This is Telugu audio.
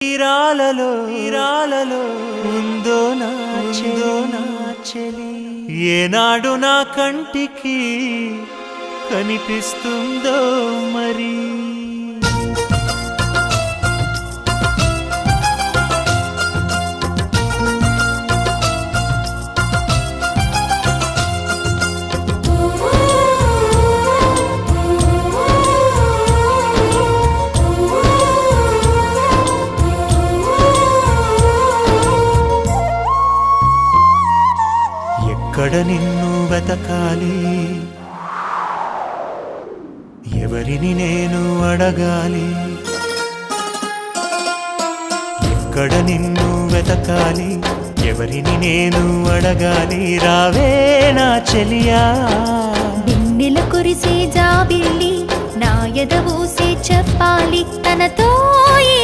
తీరాలలో ఉందో నా చెలి ఏనాడు నా కంటికి కనిపిస్తుందో మరి. ఎక్కడ నిన్ను వెతకాలి, ఎవరిని నేను అడగాలి? ఎక్కడ నిన్ను వెతకాలి, ఎవరిని నేను అడగాలి? రావే నా చెలియా. వెన్నెల కురిసే జాబిల్లి నా ఎద ఊసే చెప్పాలి, తనతో ఈ